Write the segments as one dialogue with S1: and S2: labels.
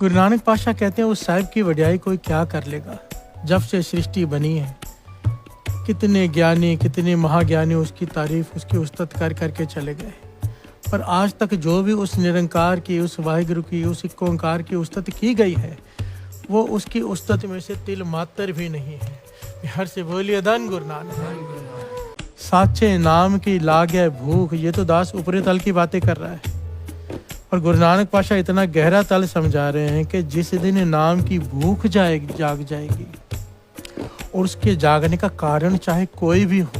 S1: गुरु नानक पातशाह कहते हैं उस साहिब की वड्याई कोई क्या कर लेगा। जब से सृष्टि बनी है कितने ज्ञानी कितने महाज्ञानी उसकी तारीफ उसकी उस्तत कर करके चले गए, पर आज तक जो भी उस निरंकार की उस वाहिगुरु की उस एक ओंकार की उस्तत की गई है वो उसकी उस्तत में से तिल मात्र भी नहीं है। हर से बोलिए धन गुरु नानक। साचे नाम की लागे भूख, ये तो दास ऊपरी तल की बातें कर रहा है, और गुरु नानक पातशाह इतना गहरा तल समझा रहे हैं कि जिस दिन नाम की भूख जाग जाएगी और उसके जागने का कारण चाहे कोई भी हो,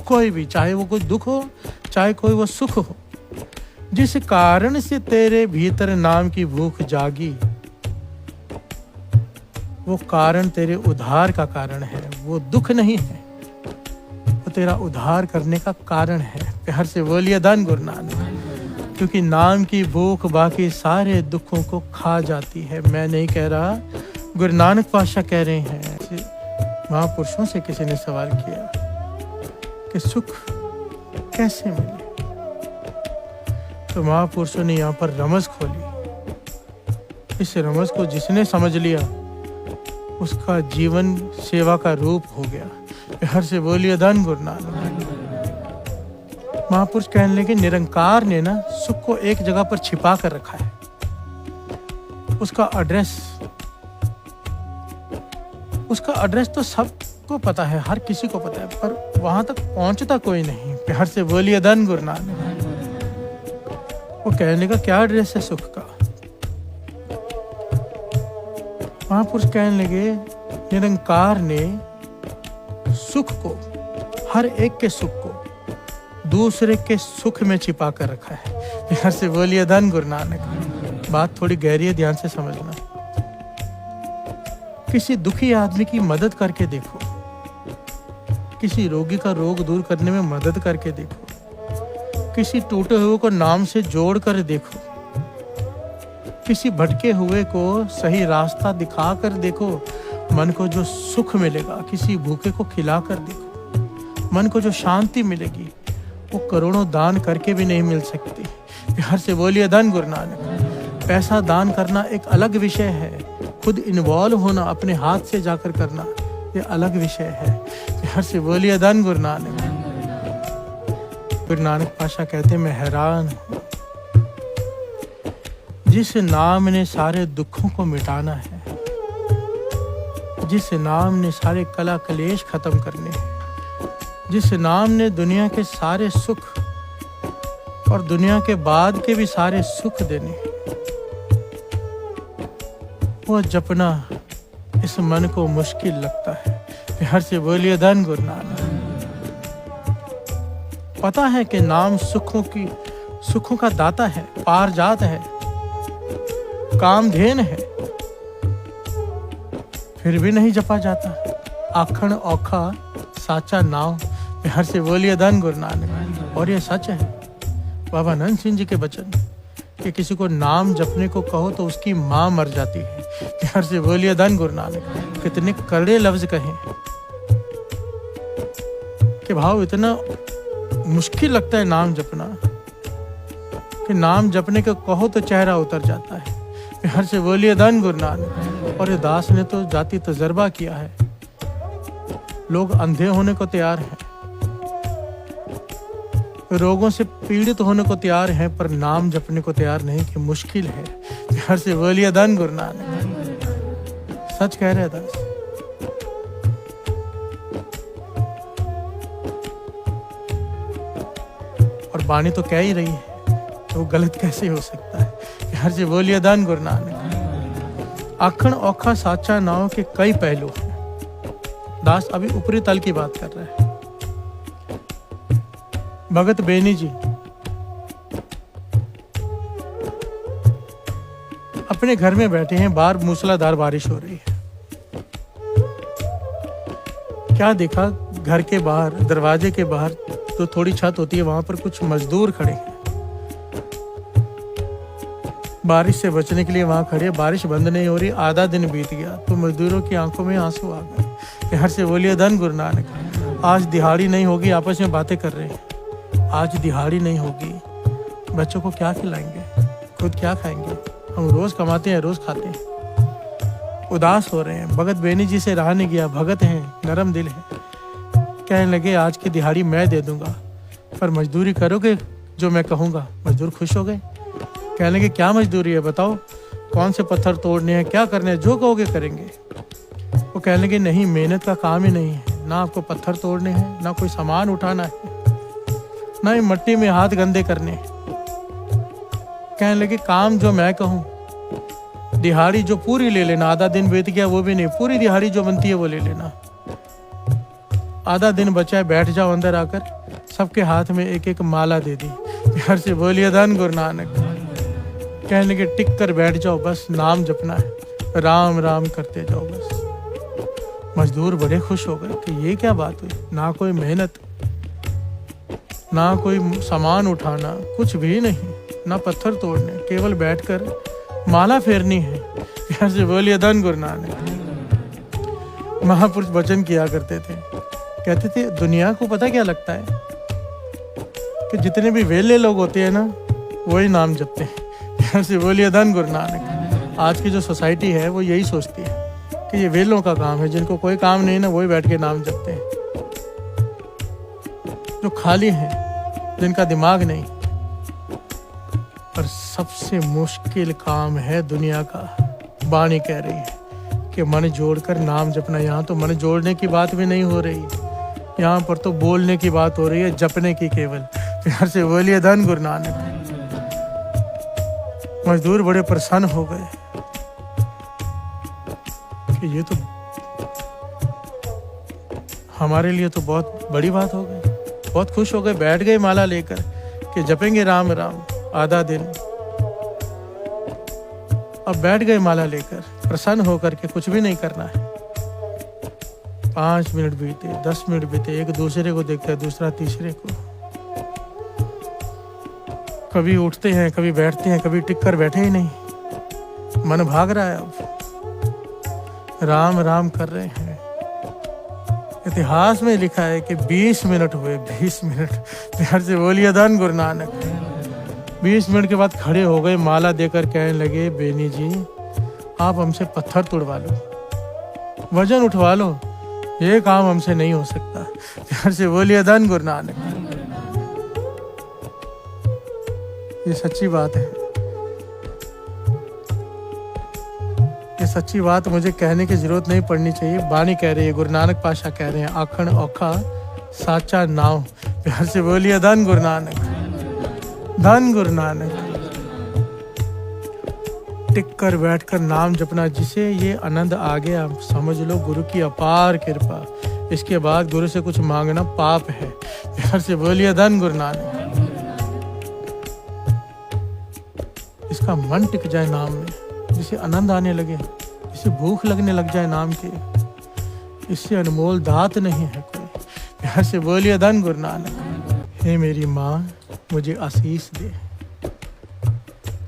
S1: कोई भी, चाहे वो कोई दुख हो चाहे कोई वो सुख हो, जिस कारण से तेरे भीतर नाम की भूख जागी वो कारण तेरे उद्धार का कारण है, वो दुख नहीं है, वो तेरा उद्धार करने का कारण है। प्यार से बोलिए धन गुरु नानक। क्योंकि नाम की भूख बाकी सारे दुखों को खा जाती है। मैं नहीं कह रहा, गुरु नानक पातशाह कह रहे हैं। महापुरुषों से किसी ने सवाल किया कि सुख कैसे मिले, तो महापुरुषों ने यहाँ पर रमज खोली। इस रमज को जिसने समझ लिया उसका जीवन सेवा का रूप हो गया। हर से बोलिए धन गुरु नानक। महापुरुष कहने लगे निरंकार ने ना सुख को एक जगह पर छिपा कर रखा है, उसका एड्रेस तो सबको पता है, हर किसी को पता है, पर वहां तक पहुंचता कोई नहीं। प्यार से बोलिए धन गुरु नानक। वो कहने का क्या एड्रेस है सुख का? महापुरुष कहने लगे निरंकार ने सुख को, हर एक के सुख को दूसरे के सुख में छिपा कर रखा है। प्यार से बोलिए धन गुरु नानक। बात थोड़ी गहरी है, ध्यान से समझना। किसी दुखी आदमी की मदद करके देखो, किसी रोगी का रोग दूर करने में मदद करके देखो, किसी टूटे हुए को नाम से जोड़ कर देखो, किसी भटके हुए को सही रास्ता दिखा कर देखो, मन को जो सुख मिलेगा, किसी भूखे को खिला कर देखो, मन को जो शांति मिलेगी वो करोड़ों दान करके भी नहीं मिल सकती। प्यार से बोलिए धन गुरु नानक। पैसा दान करना एक अलग विषय है, खुद इन्वॉल्व होना, अपने हाथ से जाकर करना, ये अलग विषय है। प्यार से बोलिए धन गुरु नानक। गुरु नानक पातशाह कहते मैं हैरान हूँ, जिस नाम ने सारे दुखों को मिटाना है, जिस नाम ने सारे कला कलेश खत्म करने हैं, जिस नाम ने दुनिया के सारे सुख और दुनिया के बाद के भी सारे सुख देने, वो जपना इस मन को मुश्किल लगता है। प्यार से बोलिए धन गुरु नानक। पता है कि नाम सुखों का दाता है, पारजात है, कामधेन है, फिर भी नहीं जपा जाता। आखण औखा साचा नाम। प्यार से बोलिए धन गुरु नानक। और ये सच है, बाबा नंद सिंह जी के वचन कि किसी को नाम जपने को कहो तो उसकी माँ मर जाती है। प्यार से बोलिए धन गुरु नानक। कितने कड़े लफ्ज कहे कि भाव इतना मुश्किल लगता है नाम जपना कि नाम जपने को कहो तो चेहरा उतर जाता है। प्यार से बोलिए धन गुरु नानक। और ये दास ने तो जाति तजर्बा किया है, लोग अंधे होने को तैयार हैं, रोगों से पीड़ित होने को तैयार हैं, पर नाम जपने को तैयार नहीं कि मुश्किल है। प्यार से बोलिए धन गुरु नानक। सच कह रहे दास। और बाणी तो कह ही रही है, तो वो गलत कैसे हो सकता है? प्यार से बोलिए धन गुरु नानक। आखण औखा साचा नाव के कई पहलू हैं। दास अभी ऊपरी तल की बात कर रहे हैं। भगत बेनी जी अपने घर में बैठे हैं, बाहर मूसलाधार बारिश हो रही है। क्या देखा, घर के बाहर, दरवाजे के बाहर तो थोड़ी छत होती है, वहां पर कुछ मजदूर खड़े हैं, बारिश से बचने के लिए वहां खड़े। बारिश बंद नहीं हो रही, आधा दिन बीत गया तो मजदूरों की आंखों में आंसू आ गए। प्यार से बोलिए धन गुरु नानक। आज दिहाड़ी नहीं होगी, आपस में बातें कर रहे हैं, आज दिहाड़ी नहीं होगी, बच्चों को क्या खिलाएंगे, खुद क्या खाएंगे, हम रोज कमाते हैं, रोज खाते हैं। उदास हो रहे हैं, भगत बेनी जी से रहा नहीं गया। भगत हैं, नरम दिल है। कहने लगे आज की दिहाड़ी मैं दे दूंगा, पर मजदूरी करोगे जो मैं कहूँगा। मजदूर खुश हो गए। कहने लगे क्या मजदूरी है बताओ, कौन से पत्थर तोड़ने हैं, क्या करने हैं, जो कहोगे करेंगे। वो कहने लगे नहीं, मेहनत का काम ही नहीं है, ना आपको पत्थर तोड़ने हैं, ना कोई सामान उठाना है, ना ही मिट्टी में हाथ गंदे करने हैं। कहने लगे काम जो मैं कहूँ, दिहाड़ी जो पूरी ले लेना, आधा दिन बीत गया वो भी नहीं, पूरी दिहाड़ी जो बनती है वो ले लेना। आधा दिन बचा है, बैठ जाओ अंदर आकर। सबके हाथ में एक एक माला दे दी। प्यार से बोलिए धन गुरु नानक। कहने लगे टिक कर बैठ जाओ, बस नाम जपना है, राम राम करते जाओ बस। मजदूर बड़े खुश हो गए कि ये क्या बात हुई, ना कोई मेहनत, ना कोई सामान उठाना, कुछ भी नहीं, ना पत्थर तोड़ने, केवल बैठकर माला फेरनी है। प्यार से बोलिए धन गुरु नानक। महापुरुष वचन किया करते थे, कहते थे दुनिया को पता क्या लगता है कि जितने भी वेले लोग होते हैं ना, वही नाम जपते हैं। प्यार से बोलिए धन गुरु नानक। आज की जो सोसाइटी है वो यही सोचती है कि ये वेलों का काम है, जिनको कोई काम नहीं ना वही बैठ के नाम जपते हैं। जो खाली हैं, जिनका दिमाग नहीं। पर सबसे मुश्किल काम है दुनिया का, वाणी कह रही है कि मन जोड़कर नाम जपना। यहाँ तो मन जोड़ने की बात भी नहीं हो रही, यहाँ पर तो बोलने की बात हो रही है, जपने की केवल। प्यार से बोलिए धन गुरु नानक। मजदूर बड़े प्रसन्न हो गए कि ये तो हमारे लिए तो बहुत बड़ी बात हो गई। बहुत खुश हो गए, बैठ गए माला लेकर कि जपेंगे राम राम आधा दिन। अब बैठ गए माला लेकर, प्रसन्न होकर के कुछ भी नहीं करना है। 5 मिनट बीते, 10 मिनट बीते, एक दूसरे को देखता है, दूसरा तीसरे को। कभी उठते हैं, कभी बैठते हैं, कभी टिक कर बैठे ही नहीं। मन भाग रहा है, अब राम राम कर रहे हैं। इतिहास में लिखा है कि 20 मिनट हुए, 20 मिनट। प्यार से बोलिए धन गुरु नानक। 20 मिनट के बाद खड़े हो गए, माला देकर कहने लगे बेनी जी आप हमसे पत्थर तोड़वा लो, वजन उठवा लो, ये काम हमसे नहीं हो सकता। प्यार से बोलिए धन गुरु नानक। ये सच्ची बात है, ये सच्ची बात मुझे कहने की जरूरत नहीं पड़नी चाहिए। वाणी कह रही है, गुरु नानक पातशाह कह रहे हैं, आखण औखा साचा नाव। प्यार से बोलिए धन गुरु नानक, धन गुरु नानक। टिक कर बैठ कर नाम जपना, जिसे ये आनंद आ गया, समझ लो गुरु की अपार कृपा। इसके बाद गुरु से कुछ मांगना पाप है। प्यार से बोलिए धन गुरु नानक। इसका मन टिक जाए नाम में, जिसे आनंद आने लगे, जिसे भूख लगने लग जाए नाम की, इससे अनमोल दात नहीं है कोई। प्यार से बोलिए धन गुरु नानक। हे मेरी माँ मुझे आशीष दे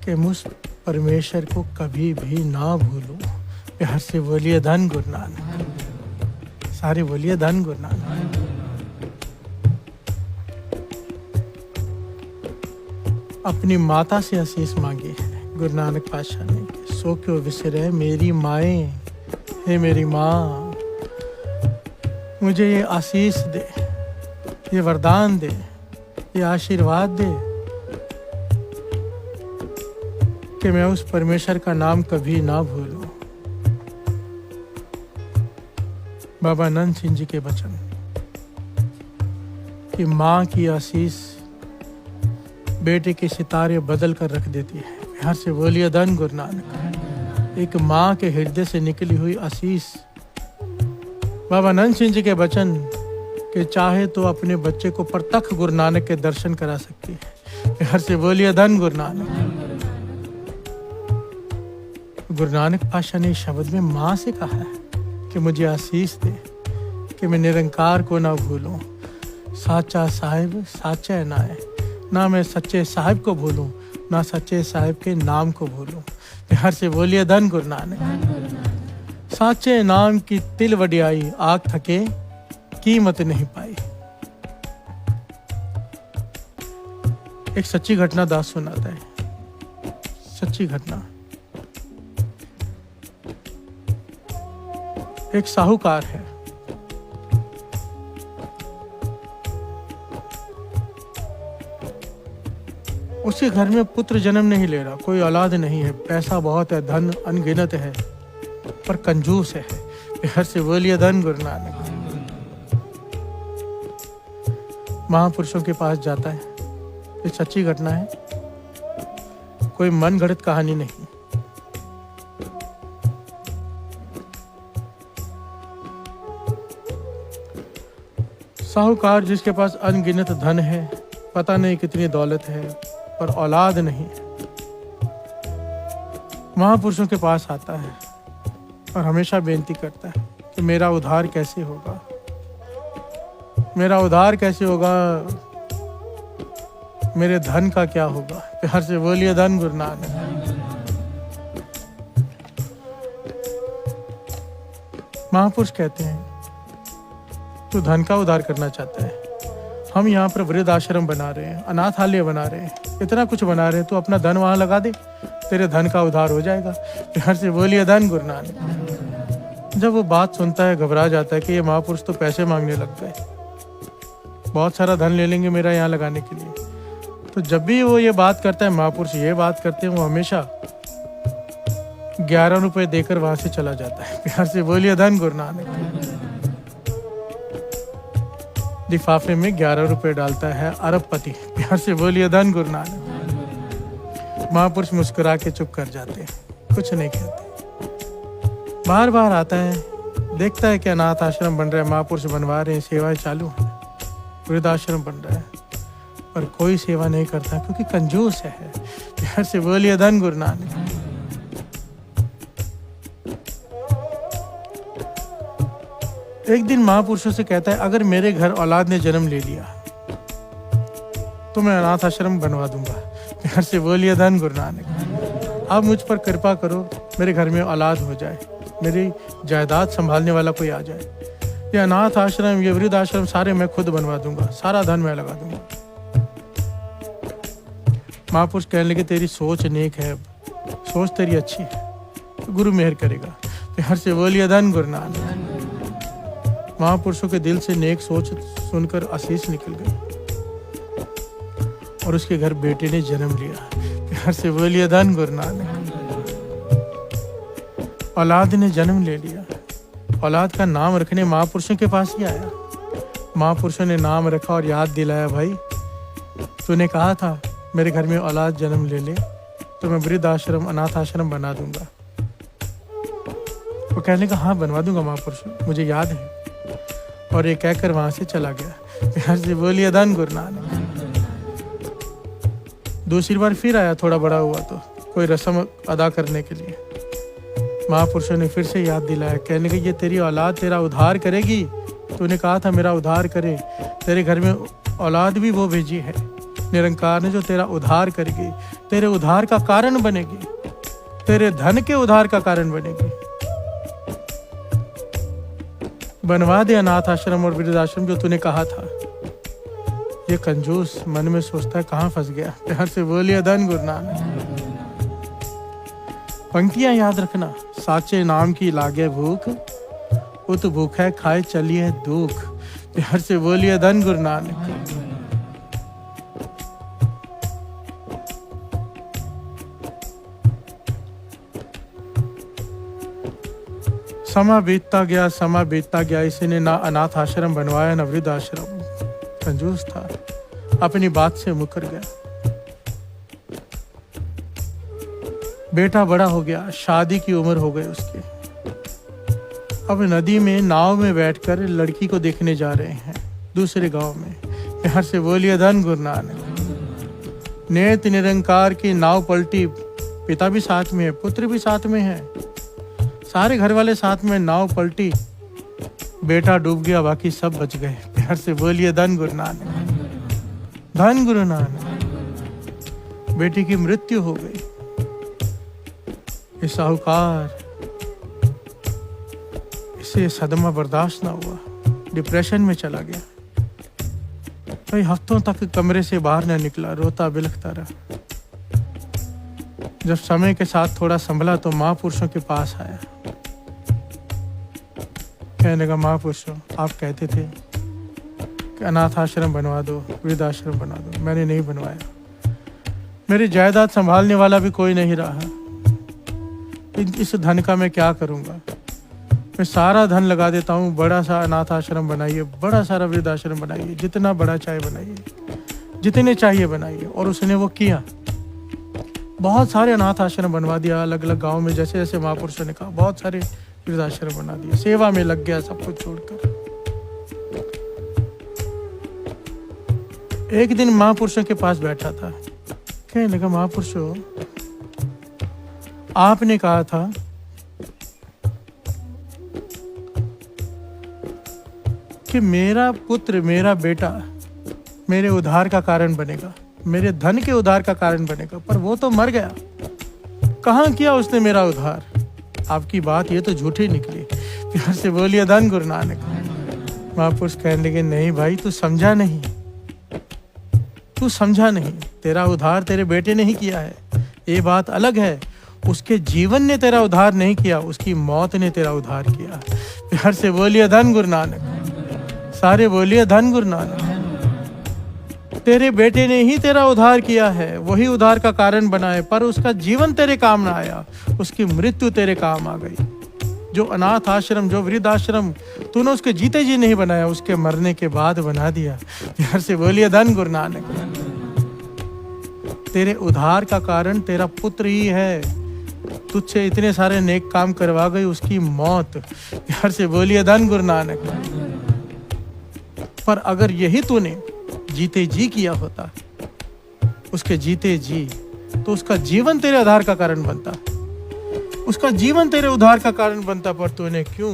S1: कि मुझ परमेश्वर को कभी भी ना भूलूं। प्यार से बोलिए धन गुरु नानक। सारे बोलिए धन गुरु नानक। अपनी माता से आशीष मांगी है गुरु नानक पातशाह ने, सो क्यों विसरे मेरी माए। हे मेरी माँ मुझे ये आशीष दे, ये वरदान दे, ये आशीर्वाद दे कि मैं उस परमेश्वर का नाम कभी ना भूलूं। बाबा नंद सिंह जी के वचन कि माँ की आशीष बेटे के सितारे बदल कर रख देती है। प्यार से बोलिए धन गुरु नानक। एक माँ के हृदय से निकली हुई आशीष। बाबा नंद सिंह जी के वचन कि चाहे तो अपने बच्चे को प्रत्यक्ष गुरु नानक के दर्शन करा सकती है। प्यार से बोलिए धन गुरु नानक। गुरु नानक पातशाह ने शब्द में माँ से कहा है कि मुझे आशीष दे कि मैं निरंकार को ना भूलूं। साचा साहिब साचा नाय, ना मैं सच्चे साहिब को भूलूं, ना सच्चे साहिब के नाम को भूलूं। प्यार से बोलिए धन गुरु नानक। साचे नाम की तिल वडियाई, आग थके कीमत नहीं पाई। एक सच्ची घटना दास सुनाता है, सच्ची घटना। एक साहूकार है, उसके घर में पुत्र जन्म नहीं ले रहा, कोई औलाद नहीं है, पैसा बहुत है, धन अनगिनत है, पर कंजूस है। हर से बोलिए धन गुरु नानक। महापुरुषों के पास जाता है, ये सच्ची घटना है, कोई मन गढ़ंत कहानी नहीं। साहूकार जिसके पास अनगिनत धन है, पता नहीं कितनी दौलत है, पर औलाद नहीं, महापुरुषों के पास आता है और हमेशा बेनती करता है कि मेरा उद्धार कैसे होगा, मेरा उद्धार कैसे होगा, मेरे धन का क्या होगा। प्यार से बोलिए धन गुरु नानक। महापुरुष कहते हैं तू धन का उद्धार करना चाहता है, हम यहाँ पर वृद्ध आश्रम बना रहे हैं, अनाथालय बना रहे हैं, इतना कुछ बना रहे हैं, तो अपना धन वहां लगा दे, तेरे धन का उद्धार हो जाएगा। प्यार से बोलिए धन गुरु नानक। जब वो बात सुनता है घबरा जाता है कि ये महापुरुष तो पैसे मांगने लग गए, बहुत सारा धन ले लेंगे मेरा यहाँ लगाने के लिए। तो जब भी वो ये बात करता है, महापुरुष ये बात करते हैं, वो हमेशा 11 रुपए देकर वहां से चला जाता है। प्यार से बोलिए धन गुरु नानक। लिफाफे में 11 रुपए डालता है अरबपति। प्यार से बोलिए धन गुरु नानक। महापुरुष मुस्कुरा के चुप कर जाते हैं, कुछ नहीं कहते। बार बार आता है, देखता है कि अनाथ आश्रम बन रहा है, महापुरुष बनवा रहे हैं, सेवाएं चालू है, वृद्धाश्रम बन रहा है, पर कोई सेवा नहीं करता क्योंकि कंजूस है। प्यार से बोलिए धन गुरु नानक। एक दिन महापुरुषों से कहता है अगर मेरे घर औलाद ने जन्म ले लिया तो मैं अनाथ आश्रम बनवा दूंगा। प्यार से बोलिए धन गुरु नानक। आप मुझ पर कृपा करो, मेरे घर में औलाद हो जाए, मेरी जायदाद संभालने वाला कोई आ जाए, ये अनाथ आश्रम, ये वृद्ध आश्रम सारे मैं खुद बनवा दूंगा, सारा धन मैं लगा दूंगा। महापुरुष कहने लगे तेरी सोच नेक है, सोच तेरी अच्छी है, तो गुरु मेहर करेगा। प्यार से बोलिए धन गुरु नानक। महापुरुषों के दिल से नेक सोच सुनकर आशीष निकल गई और उसके घर बेटे ने जन्म लिया। प्यार से बोलिए धन गुरु नानक। औलाद ने जन्म ले लिया, औलाद का नाम रखने महापुरुषों के पास ही आया। महापुरुषों ने नाम रखा और याद दिलाया, भाई तूने कहा था मेरे घर में औलाद जन्म ले ले तो मैं वृद्ध आश्रम, अनाथ आश्रम बना दूंगा। वो कहने का हाँ बनवा दूंगा महापुरुष, मुझे याद है। और ये कहकर वहां से चला गया। प्यार से बोलिए धन गुरु नानक। दूसरी बार फिर आया, थोड़ा बड़ा हुआ तो कोई रस्म अदा करने के लिए। महापुरुषों ने फिर से याद दिलाया, कहने लगे ये तेरी औलाद तेरा उद्धार करेगी, तूने कहा था मेरा उद्धार करे, तेरे घर में औलाद भी वो भेजी है निरंकार ने जो तेरा उद्धार करेगी, तेरे उद्धार का कारण बनेगी, तेरे धन के उद्धार का कारण बनेगी। बनवा दे अनाथ आश्रम और वृद्धाश्रम जो तूने कहा था। ये कंजूस मन में सोचता है कहाँ फंस गया। प्यार से बोलिए धन गुरु नानक। पंक्तियां याद रखना, साचे नाम की लागे भूख, उत भूखे खाए चलिए दुख। प्यार से बोलिए धन गुरु नानक। समा बीतता गया, इसने ना अनाथ आश्रम बनवाया ना वृद्ध आश्रम। कंजूस था, अपनी बात से मुकर गया। बेटा बड़ा हो गया, शादी की उम्र हो गई उसकी। अब नदी में नाव में बैठकर लड़की को देखने जा रहे हैं दूसरे गांव में। प्यार से बोलिए धन गुरु नानक। नेत निरंकार की नाव पलटी, पिता भी साथ में है, पुत्र भी साथ में है, सारे घर वाले साथ में, नाव पलटी, बेटा डूब गया, बाकी सब बच गए। प्यार से बोलिए धन गुरु नानक। धन गुरु नानक। बेटी की मृत्यु हो गई। ये साहूकार, इसे सदमा बर्दाश्त ना हुआ, डिप्रेशन में चला गया। कई हफ्तों तक कमरे से बाहर न निकला, रोता बिलखता रहा। जब समय के साथ थोड़ा संभला तो महापुरुषों के पास आया। कहने लगा, महापुरुषों आप कहते थे कि अनाथ आश्रम बनवा दो, वृद्धाश्रम बना दो, मैंने नहीं बनवाया। मेरी जायदाद संभालने वाला भी कोई नहीं रहा। इस धन का मैं क्या करूँगा? मैं सारा धन लगा देता हूँ, बड़ा सा अनाथ आश्रम बनाइए, बड़ा सारा वृद्धाश्रम बनाइए, जितना बड़ा चाहे बनाइए, जितने चाहिए बनाइए। और उसने वो किया, बहुत सारे अनाथ आश्रम बनवा दिया अलग अलग गाँव में, जैसे जैसे महापुरुषों ने कहा, बहुत सारे वृद्धाश्रम बना दिए, सेवा में लग गया सब कुछ छोड़कर। एक दिन महापुरुषों के पास बैठा था, कहने लगा, महापुरुषों आपने कहा था कि मेरा पुत्र, मेरा बेटा मेरे उद्धार का कारण बनेगा, मेरे धन के उद्धार का कारण बनेगा, पर वो तो मर गया, कहाँ किया उसने मेरा उद्धार? आपकी बात ये तो झूठी निकली। प्यार से बोलिए धन गुरु नानक। महापुरुष कहने लगे, नहीं भाई, तू समझा नहीं, तू समझा नहीं। तेरा उद्धार तेरे बेटे ने ही किया है, ये बात अलग है। उसके जीवन ने तेरा उद्धार नहीं किया, उसकी मौत ने तेरा उद्धार किया। प्यार से बोलिए धन गुरु नानक। सारे बोलिए धन गुरु नानक। तेरे बेटे ने ही तेरा उद्धार किया है, वही उद्धार का कारण बना है, पर उसका जीवन तेरे काम ना आया, उसकी मृत्यु तेरे काम आ गई। जो अनाथ आश्रम, जो वृद्धाश्रम तूने उसके जीते जी नहीं बनाया, उसके मरने के बाद बना दिया। प्यार से बोलिए धन गुरु नानक। तेरे उद्धार का कारण तेरा पुत्र ही है, तुझसे इतने सारे नेक काम करवा गई, उसकी मौत। प्यार से बोलिए धन गुरु नानक। पर अगर यही तूने जीते जी किया होता, उसके जीते जी, तो उसका जीवन तेरे उद्धार का कारण बनता, उसका जीवन तेरे उद्धार का कारण बनता। पर तूने क्यों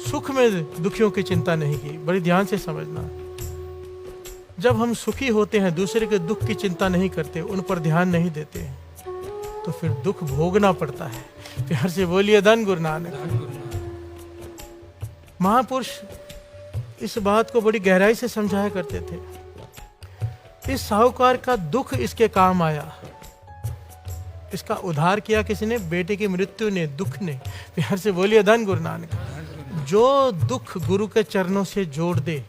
S1: सुख में दुखियों की चिंता नहीं की? बड़ी ध्यान से समझना, जब हम सुखी होते हैं, दूसरे के दुख की चिंता नहीं करते, उन पर ध्यान नहीं देते हैं, तो फिर दुख भोगना पड़ता है। प्यार से बोलिए धन गुरु नानक। महापुरुष इस बात को बड़ी गहराई से समझाया करते थे। इस साहूकार का दुख इसके काम आया, इसका उद्धार किया किसने? बेटे की मृत्यु ने, दुख ने। प्यार से बोलिए धन गुरु नानक। जो दुख गुरु के चरणों से जोड़ दे,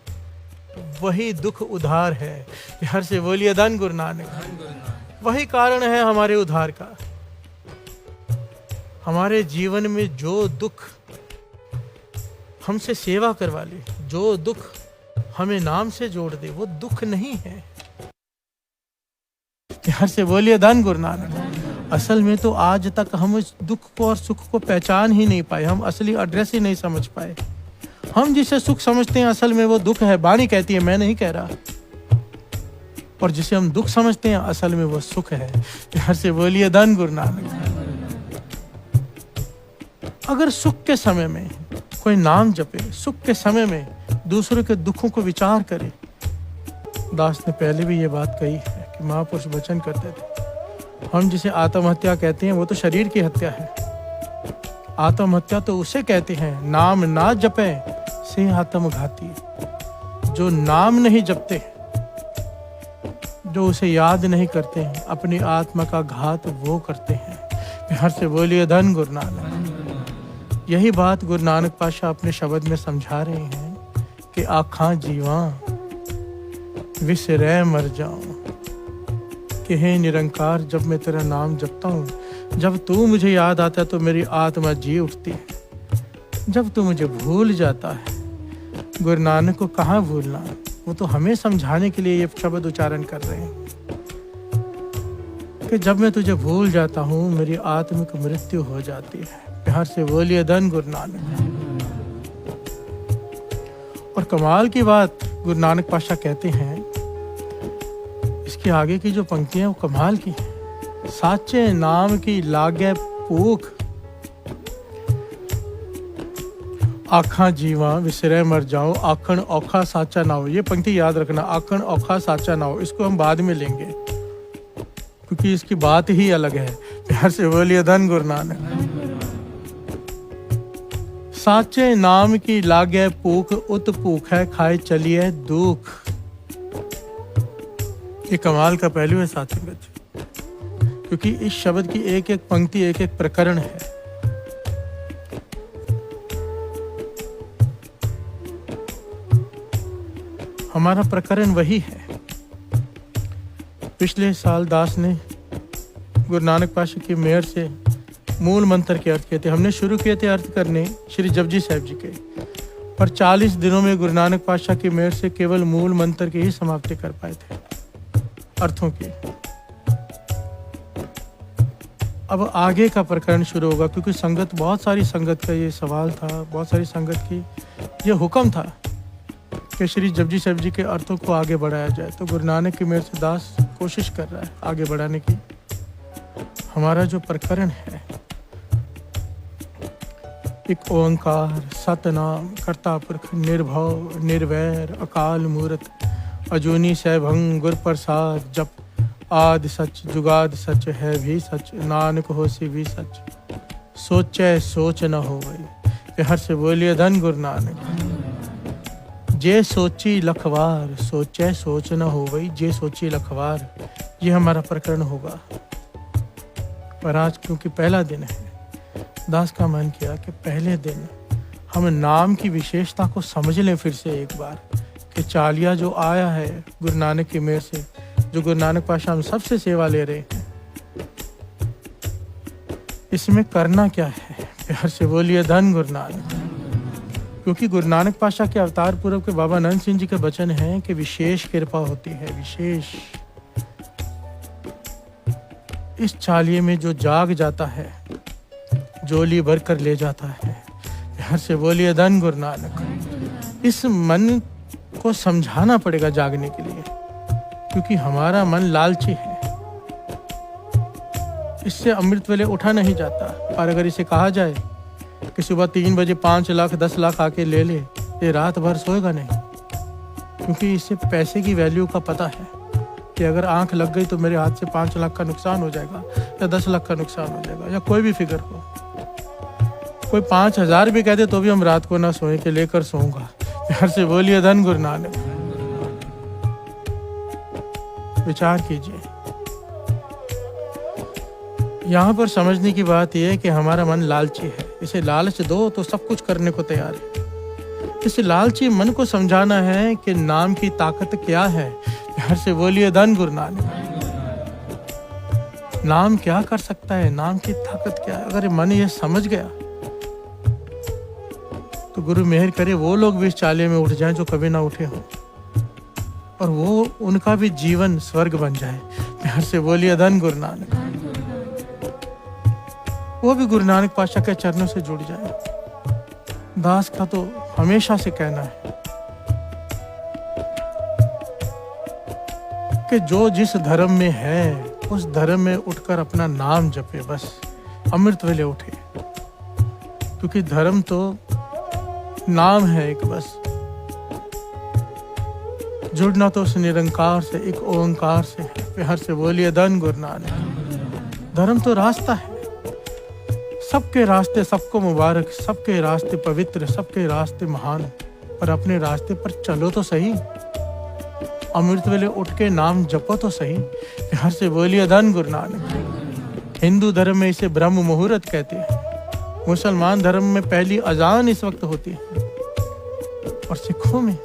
S1: वही दुख उद्धार है। प्यार से बोलिए धन गुरु नानक। वही कारण है हमारे उद्धार का। हमारे जीवन में जो दुख हमसे सेवा करवा ले, जो दुख हमें नाम से जोड़ दे, वो दुख नहीं है। प्यार से बोलिए धन गुरु नानक। असल में तो आज तक हम इस दुख को और सुख को पहचान ही नहीं पाए, हम असली एड्रेस ही नहीं समझ पाए। हम जिसे सुख समझते हैं, असल में वो दुख है। वाणी कहती है, मैं नहीं कह रहा। और जिसे हम दुख समझते हैं, असल में वो सुख है। प्यार से बोलिए धन गुरु नानक। अगर सुख के समय में कोई नाम जपे, सुख के समय में दूसरों के दुखों को विचार करे। दास ने पहले भी ये बात कही है कि महापुरुष वचन करते थे, हम जिसे आत्महत्या कहते हैं, वो तो शरीर की हत्या है। आत्महत्या तो उसे कहते हैं, नाम ना जपे से आत्मघाती। जो नाम नहीं जपते, जो उसे याद नहीं करते हैं, अपनी आत्मा का घात वो करते हैं। प्यार से बोलिए धन गुरु नानक। यही बात गुरु नानक पातशाह अपने शब्द में समझा रहे हैं कि आखा जीवा विसरै मर जाऊं, कि हे निरंकार, जब मैं तेरा नाम जपता हूँ, जब तू मुझे याद आता है तो मेरी आत्मा जी उठती है। जब तू मुझे भूल जाता है, गुरु नानक को कहाँ भूलना, वो तो हमें समझाने के लिए ये शब्द उच्चारण कर रहे हैं कि जब मैं तुझे भूल जाता हूँ, मेरी आत्मिक मृत्यु हो जाती है। प्यार से बोलिए धन गुरु नानक। और कमाल की बात गुरु नानक पातशाह कहते हैं, इसके आगे की जो पंक्तियां वो कमाल की है। साचे नाम की लागे भूख, आखा जीवा विसरे मर जाओ, आखन औखा साचा ना हो। ये पंक्ति याद रखना, आखन औखा साचा ना हो। इसको हम बाद में लेंगे क्योंकि इसकी बात ही अलग है। प्यार से बोलिए धन गुरु नानक। साचे नाम की लागे भूख, उत भूख है खाए चलिए दुख। ये कमाल का पहलू है साथ संगत, क्योंकि इस शब्द की एक एक पंक्ति एक एक प्रकरण है। हमारा प्रकरण वही है। पिछले साल दास ने गुरु नानक पातशाह की मेहर से मूल मंत्र के अर्थ किए थे। हमने शुरू किए थे अर्थ करने श्री जपजी साहिब जी के, पर 40 दिनों में गुरु नानक पातशाह की मेहर से केवल मूल मंत्र की ही समाप्ति कर पाए थे, अर्थों की। अब आगे का प्रकरण शुरू होगा, क्योंकि संगत, बहुत सारी संगत का ये सवाल था, बहुत सारी संगत की ये हुक्म था कि श्री जपजी साहिब जी के अर्थों को आगे बढ़ाया जाए। तो गुरु नानक की मेहर से दास कोशिश कर रहा है आगे बढ़ाने की। हमारा जो प्रकरण है, एक ओंकार सतनाम करता पुरख निर्भव निर्वैर अकाल मूरत अजूनी सैभंग गुर प्रसाद जप आदि सच जुगाद सच है भी सच नानक होसी भी सच सोचे सोच न हो गई। हर से बोलिए धन गुरु नानक। जे सोची लखवार सोचे सोच न हो गई, जे सोची लखवार, ये हमारा प्रकरण होगा। पर आज क्योंकि पहला दिन है, दास का मन किया कि पहले दिन हम नाम की विशेषता को समझ लें फिर से एक बार, कि चालिया जो आया है गुरु नानक की मेहर से, जो गुरु नानक पातशाह हम सबसे सेवा ले रहे हैं, इसमें करना क्या है। प्यार से बोलिए धन गुरु नानक। क्योंकि गुरु नानक पातशाह के अवतार पूर्व के बाबा नंद सिंह जी के वचन हैं कि विशेष कृपा होती है, विशेष। इस चालिये में जो जाग जाता है, जोली भर कर ले जाता है। प्यार से बोलिए धन गुरु नानक। इस मन को समझाना पड़ेगा जागने के लिए, क्योंकि हमारा मन लालची है, इससे अमृत वेले उठा नहीं जाता। और अगर इसे कहा जाए कि सुबह 3 बजे 5 लाख 10 लाख आके ले ले, ये रात भर सोएगा नहीं, क्योंकि इसे पैसे की वैल्यू का पता है कि अगर आंख लग गई तो मेरे हाथ से 5 लाख का नुकसान हो जाएगा या 10 लाख का नुकसान हो जाएगा, या कोई भी फिगर हो। कोई 5000 भी कह दे तो भी हम रात को ना सोए के लेकर सोऊंगा। प्यार से बोलिए धन गुरु नानक। विचार कीजिए। यहाँ पर समझने की बात यह है कि हमारा मन लालची है, इसे लालच दो तो सब कुछ करने को तैयार है। इस लालची मन को समझाना है कि नाम की ताकत क्या है। प्यार से बोलिए धन गुरु नानक। नाम क्या कर सकता है, नाम की ताकत क्या है। अगर मन ये समझ गया तो गुरु मेहर करे वो लोग भी इस चाले में उठ जाएं जो कभी ना उठे हों, और वो उनका भी जीवन स्वर्ग बन जाए। प्यार से बोलिए धन गुरु नानक। वो भी गुरु नानक पातशाह के चरणों से जुड़ जाए। दास का तो हमेशा से कहना है कि जो जिस धर्म में है उस धर्म में उठकर अपना नाम जपे, बस अमृत वेले उठे। क्योंकि धर्म तो नाम है एक, बस जुड़ना तो उस निरंकार से, एक ओंकार से है। प्यार से बोलिए धन गुरु नानक। धर्म तो रास्ता है, सबके रास्ते सबको मुबारक, सबके रास्ते पवित्र, सबके रास्ते महान, पर अपने रास्ते पर चलो तो सही। अमृत वेले उठ के नाम जपो तो सही। प्यार से बोलिए धन गुरु नानक। हिंदू धर्म में इसे ब्रह्म मुहूर्त कहते हैं, मुसलमान धर्म में पहली अजान इस वक्त होती है, और सिखों में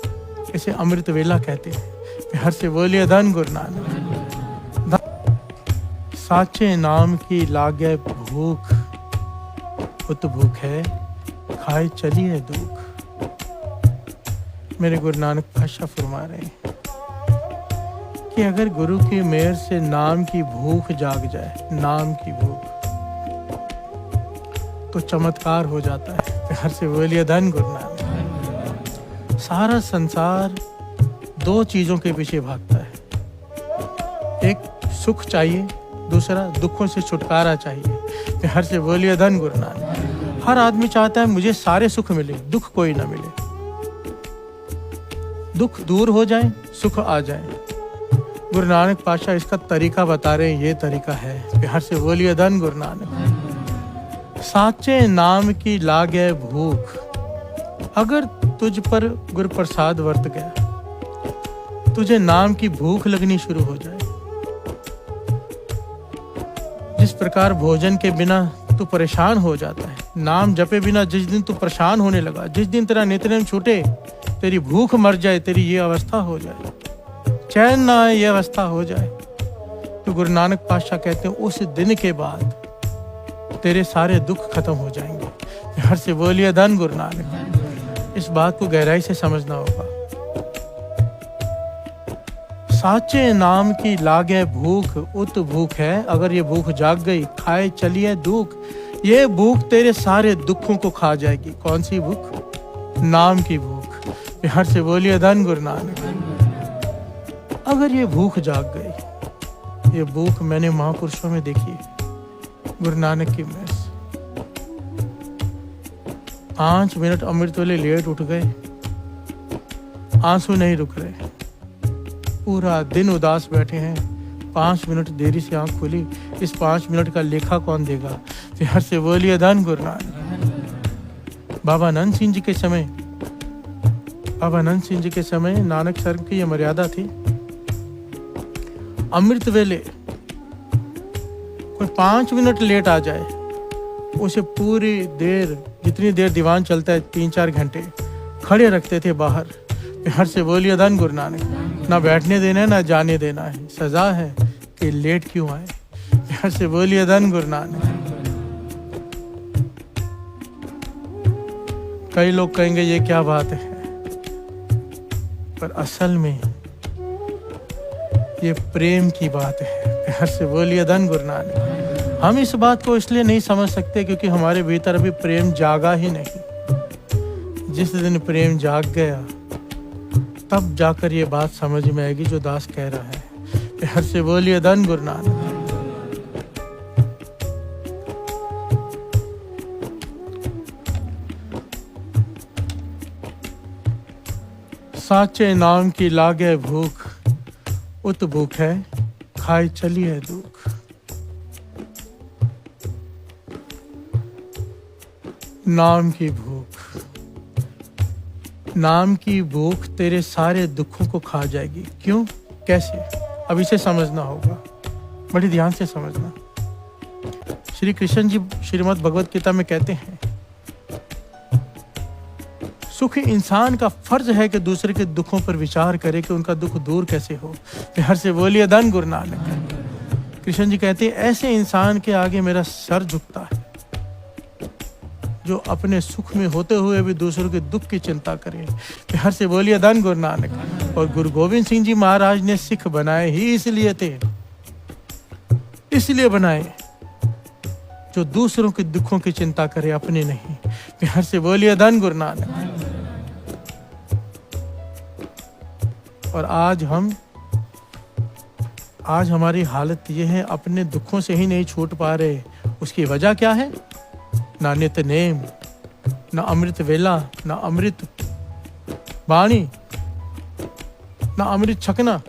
S1: इसे अमृत वेला कहते हैं। प्यार से बोलिए धन गुरु नानक। साचे नाम की लागे भूख, उत भूख है खाए चलिए दुख। मेरे गुरु नानक पातशाह फरमा रहे हैं कि अगर गुरु की मेहर से नाम की भूख जाग जाए, नाम की भूख, तो चमत्कार हो जाता है। प्यार से बोलिए धन गुरु नानक। सारा संसार 2 चीजों के पीछे भागता है, एक सुख चाहिए, दूसरा दुखों से छुटकारा चाहिए। प्यार से बोलिए धन गुरु नानक। हर आदमी चाहता है मुझे सारे सुख मिले, दुख कोई ना मिले, दुख दूर हो जाए, सुख आ जाए। गुरु नानक पातशाह इसका तरीका बता रहे हैं, ये तरीका है। प्यार से बोलिए धन गुरु नानक। साचे नाम की लागे भूख। अगर तुझ पर गुरु प्रसाद वर्त गया, तुझे नाम की भूख लगनी शुरू हो जाए। जिस प्रकार भोजन के बिना तू परेशान हो जाता है, नाम जपे बिना जिस दिन तू परेशान होने लगा, जिस दिन तेरा नित्यनेम छूटे, तेरी भूख मर जाए, तेरी ये अवस्था हो जाए, चैन ना आए ये अवस्था हो जाए, तो गुरु नानक पातशाह कहते हैं उस दिन के बाद तेरे सारे दुख खत्म हो जाएंगे। हर से बोलिए धन गुरु नानक। इस बात को गहराई से समझना होगा। साचे नाम की लागे भूख उत भूख है, अगर ये भूख जाग गई खाए चलिए दुख, ये भूख तेरे सारे दुखों को खा जाएगी। कौन सी भूख? नाम की भूख। हर से बोलिए धन गुरु नानक। अगर ये भूख जाग गई, ये भूख मैंने महापुरुषों में देखी, गुरु नानक की महस। 5 मिनट अमृत वाले लेट उठ गए, आंसू नहीं रुक रहे, पूरा दिन उदास बैठे हैं, 5 मिनट देरी से आंख खुली, इस 5 मिनट का लेखा कौन देगा? हर से बोलिए धन गुरु नानक। बाबा नंद सिंह जी के समय, बाबा नंद सिंह जी के समय नानक सर की यह मर्यादा थी, अमृत वेले कोई 5 मिनट लेट आ जाए, उसे पूरी देर, जितनी देर दीवान चलता है 3-4 घंटे, खड़े रखते थे बाहर। हर से बोलिए धन गुरु नानक। ना बैठने देना है ना जाने देना है, सजा है कि लेट क्यों आए। हर से बोलिए धन गुरु नानक। कई लोग कहेंगे ये क्या बात है, पर असल में ये प्रेम की बात है। हर से बोलिए धन गुरु नानक। हम इस बात को इसलिए नहीं समझ सकते क्योंकि हमारे भीतर अभी प्रेम जागा ही नहीं। जिस दिन प्रेम जाग गया तब जाकर ये बात समझ में आएगी जो दास कह रहा है। हर से बोलिए धन गुरु नानक। साचे नाम की लागे भूख उत भूख है, खाए चलिए दुख। नाम की भूख, नाम की भूख तेरे सारे दुखों को खा जाएगी। क्यों, कैसे? अब इसे समझना होगा, बड़ी ध्यान से समझना। श्री कृष्ण जी श्रीमद् भगवत गीता में कहते हैं, सुख इंसान का फर्ज है कि दूसरे के दुखों पर विचार करे कि उनका दुख दूर कैसे हो। हर से बोलिए धन गुरु नानक। कृष्ण जी कहते हैं ऐसे इंसान के आगे मेरा सर झुकता है जो अपने सुख में होते हुए भी दूसरों के दुख की चिंता करे। हर से बोलिए धन गुरु नानक। और गुरु गोविंद सिंह जी महाराज ने सिख बनाए ही इसलिए थे, इसलिए बनाए जो दूसरों के दुखों की चिंता करे, अपने नहीं। हर से बोलिए धन गुरु नानक। और आज हमारी हालत ये है, अपने दुखों से ही नहीं छूट पा रहे। उसकी वजह क्या है? ना नित नेम, ना अमृत वेला, ना अमृत वाणी, ना अमृत छकना,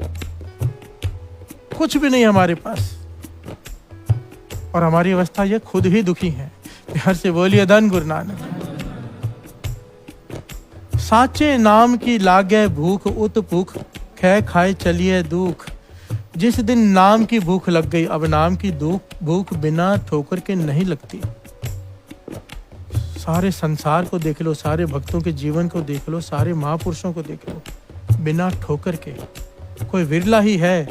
S1: कुछ भी नहीं हमारे पास। और हमारी अवस्था ये खुद ही दुखी है। हर से बोलिए धन गुरु नानक। साचे नाम की लागे भूख उत भूख खे खाए चलिए दुख। जिस दिन नाम की भूख लग गई, अब नाम की भूख बिना ठोकर के नहीं लगती। सारे संसार को देख लो, सारे भक्तों के जीवन को देख लो, सारे महापुरुषों को देख लो, बिना ठोकर के कोई विरला ही है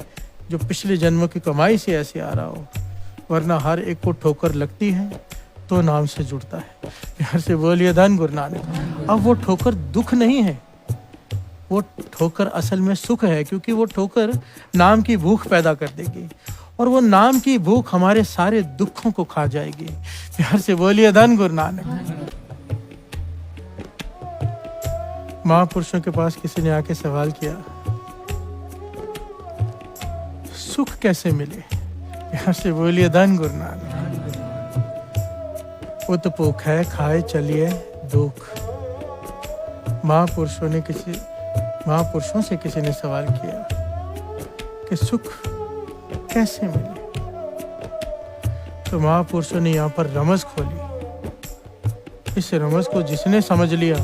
S1: जो पिछले जन्मों की कमाई से ऐसे आ रहा हो, वरना हर एक को ठोकर लगती है तो नाम से जुड़ता है। हर से बोलिए धन गुरु नानक। अब वो ठोकर दुख नहीं है, वो ठोकर असल में सुख है, क्योंकि वो ठोकर नाम की भूख पैदा कर देगी और वो नाम की भूख हमारे सारे दुखों को खा जाएगी। हर से बोलिए धन गुरु नानक। महापुरुषों के पास किसी ने आके सवाल किया, सुख कैसे मिले? हर से बोलिए धन गुरु नानक। उत भूख है खाए चलिए दुख। महापुरुषों से किसी ने सवाल किया कि सुख कैसे मिले, तो महापुरुषों ने यहाँ पर रमज खोली। इस रमज को जिसने समझ लिया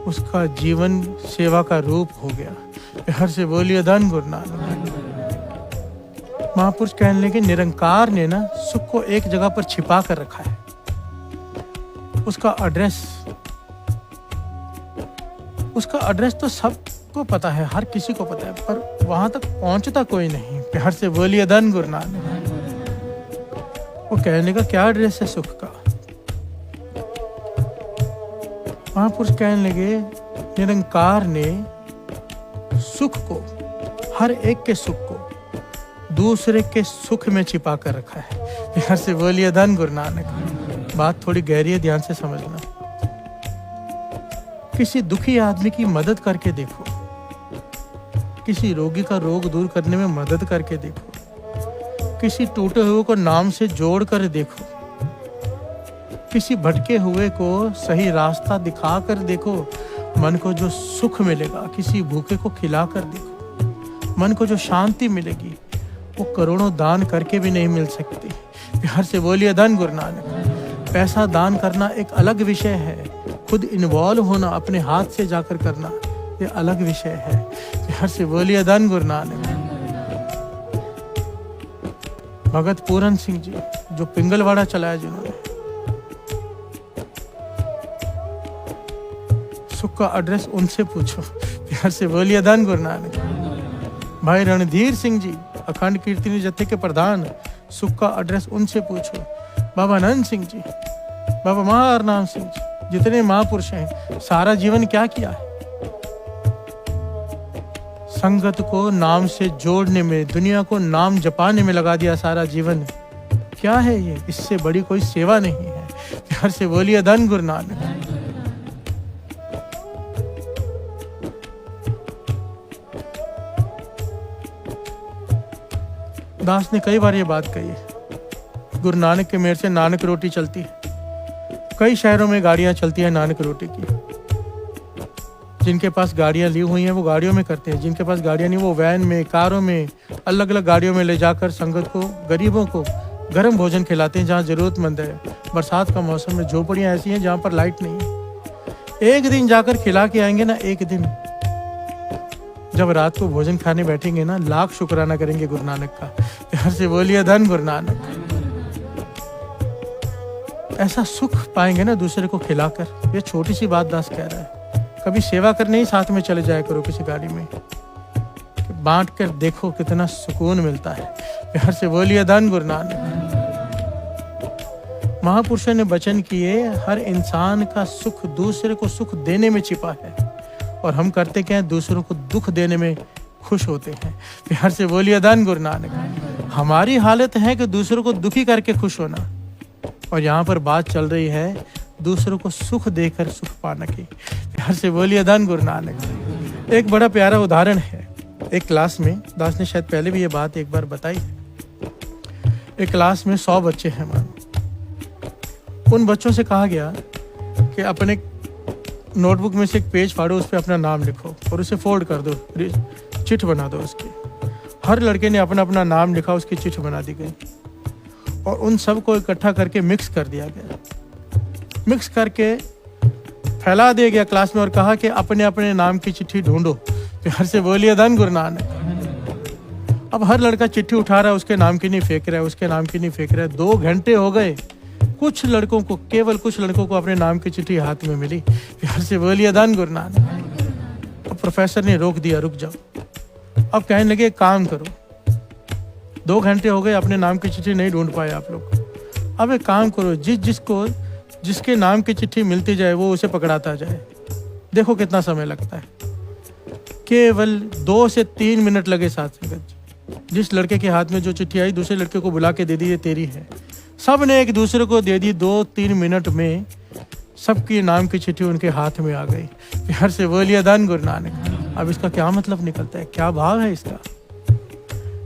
S1: उसका जीवन सेवा का रूप हो गया। हर से बोलिए धन गुरु नानक। महापुरुष कहने लगे निरंकार ने ना सुख को एक जगह पर छिपा कर रखा है, उसका एड्रेस, उसका एड्रेस तो सबको पता है, हर किसी को पता है, पर वहां तक पहुंचता कोई नहीं। प्यार से बोलिए धन गुरु नानक। वो कहने का क्या एड्रेस है सुख का? महापुरुष कहने लगे निरंकार ने सुख को, हर एक के सुख को दूसरे के सुख में छिपा कर रखा है। प्यार से बोलिए धन गुरु नानक। बात थोड़ी गहरी है, ध्यान से समझना। किसी दुखी आदमी की मदद करके देखो, किसी रोगी का रोग दूर करने में मदद करके देखो, किसी टूटे हुए को नाम से जोड़ कर देखो, किसी भटके हुए को सही रास्ता दिखा कर देखो, मन को जो सुख मिलेगा, किसी भूखे को खिला कर देखो, मन को जो शांति मिलेगी वो करोड़ों दान करके भी नहीं मिल सकती। प्यार से बोलिए धन गुरु नानक। पैसा दान करना एक अलग विषय है, खुद इन्वॉल्व होना, अपने हाथ से जाकर करना, ये अलग विषय है। प्यार से बोलिए धन गुरु नानक। भगत पूरन सिंह जी जो पिंगलवाड़ा चलाया, जिन्होंने सुख का एड्रेस उनसे पूछो। प्यार से बोलिए धन गुरु नानक। भाई रणधीर सिंह जी अखंड कीर्तनी जत्थे के प्रधान, सुख का एड्रेस उनसे पूछो। बाबा आनंद सिंह जी, बाबा महारनाम सिंह जी, जितने महापुरुष हैं, सारा जीवन क्या किया है? संगत को नाम से जोड़ने में, दुनिया को नाम जपाने में लगा दिया सारा जीवन। क्या है ये? इससे बड़ी कोई सेवा नहीं है। प्यार से बोलिए धन गुरु नानक। दास ने कई बार ये बात कही है, गुरु नानक के मेहर से नानक रोटी चलती है। कई शहरों में गाड़ियां चलती हैं नानक रोटी की। जिनके पास गाड़ियां ली हुई हैं वो गाड़ियों में करते हैं, जिनके पास गाड़ियां नहीं वो वैन में, कारों में, अलग अलग गाड़ियों में ले जाकर संगत को, गरीबों को गर्म भोजन खिलाते हैं जहाँ जरूरतमंद है। बरसात का मौसम में झोपड़ियाँ ऐसी हैं जहाँ पर लाइट नहीं है। एक दिन जाकर खिला के आएंगे ना, एक दिन जब रात को भोजन खाने बैठेंगे ना, लाख शुक्राना करेंगे गुरु नानक का। प्यार से बोलिए धन गुरु नानक। ऐसा सुख पाएंगे ना दूसरे को खिलाकर। ये छोटी सी बात दास कह रहा है। कभी सेवा करने ही साथ में चले जाया करो किसी गाड़ी में, बांट कर देखो कितना सुकून मिलता है। प्यार से बोलिए धन गुरु नानक। महापुरुषों ने वचन किए, हर इंसान का सुख दूसरे को सुख देने में छिपा है, और हम करते क्या है? दूसरों को दुख देने में खुश होते हैं। प्यार से बोलिए धन गुरु नानक। हमारी हालत है कि दूसरों को दुखी करके खुश होना, और यहाँ पर बात चल रही है दूसरों को सुख देकर सुख पाना की। प्यार से बोलिए धन गुरु नानक। एक बड़ा प्यारा उदाहरण है। एक क्लास में, दास ने शायद पहले भी ये बात एक बार बताई है, एक क्लास में 100 बच्चे हैं मानो। उन बच्चों से कहा गया कि अपने नोटबुक में से एक पेज फाड़ो, उस पर अपना नाम लिखो और उसे फोल्ड कर दो, चिट बना दो उसकी। हर लड़के ने अपना अपना नाम लिखा, उसकी चिट बना दी गई और उन सब को इकट्ठा करके मिक्स कर दिया गया। मिक्स करके फैला दिया गया क्लास में और कहा कि अपने अपने नाम की चिट्ठी ढूंढो। प्यार से बोलिए धन गुरु नानक। अब हर लड़का चिट्ठी उठा रहा है, उसके नाम की नहीं फेंक रहा है, उसके नाम की नहीं फेंक रहा है। 2 घंटे हो गए, कुछ लड़कों को, केवल कुछ लड़कों को अपने नाम की चिट्ठी हाथ में मिली। प्यार से बोलिए धन गुरु नानक। अब प्रोफेसर ने रोक दिया, रुक जाओ। अब कहने लगे काम करो, 2 घंटे हो गए, अपने नाम की चिट्ठी नहीं ढूंढ पाए आप लोग। अब एक काम करो, जिसके नाम की चिट्ठी मिलती जाए वो उसे पकड़ाता जाए। देखो कितना समय लगता है। केवल 2 से 3 मिनट लगे साथ संगत। जिस लड़के के हाथ में जो चिट्ठी आई, दूसरे लड़के को बुला के दे दी, ये तेरी है। सब ने एक दूसरे को दे दी। 2-3 मिनट में सबकी नाम की चिट्ठी उनके हाथ में आ गई। प्यार से बोलिए धन गुरु नानक। अब इसका क्या मतलब निकलता है, क्या भाव है इसका?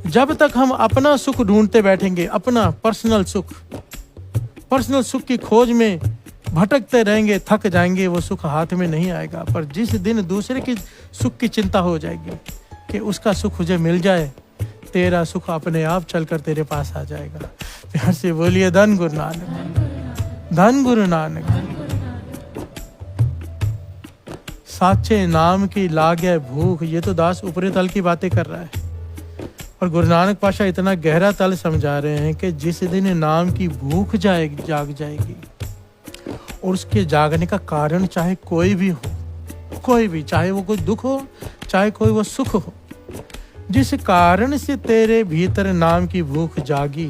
S1: जब तक हम अपना सुख ढूंढते बैठेंगे, अपना पर्सनल सुख की खोज में भटकते रहेंगे, थक जाएंगे, वो सुख हाथ में नहीं आएगा। पर जिस दिन दूसरे की सुख की चिंता हो जाएगी कि उसका सुख मुझे मिल जाए, तेरा सुख अपने आप चलकर तेरे पास आ जाएगा। प्यार से बोलिए धन गुरु नानक। धन गुरु नानक। साचे नाम की लागे भूख, ये तो दास ऊपरी तल की बातें कर रहा है, और गुरु नानक पाशा इतना गहरा तल समझा रहे हैं कि जिस दिन नाम की भूख जाग जाएगी, और उसके जागने का कारण चाहे कोई भी हो, कोई भी, चाहे वो कोई दुख हो चाहे कोई वो सुख हो, जिस कारण से तेरे भीतर नाम की भूख जागी,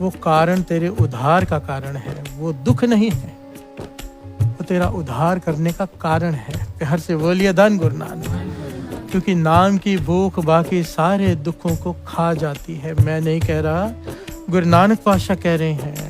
S1: वो कारण तेरे उद्धार का कारण है, वो दुख नहीं है, वो तेरा उद्धार करने का कारण है। प्यार से बोलिए धन गुरु नानक। क्योंकि नाम की भूख बाकी सारे दुखों को खा जाती है। मैं नहीं कह रहा, गुरु नानक पातशाह कह रहे हैं।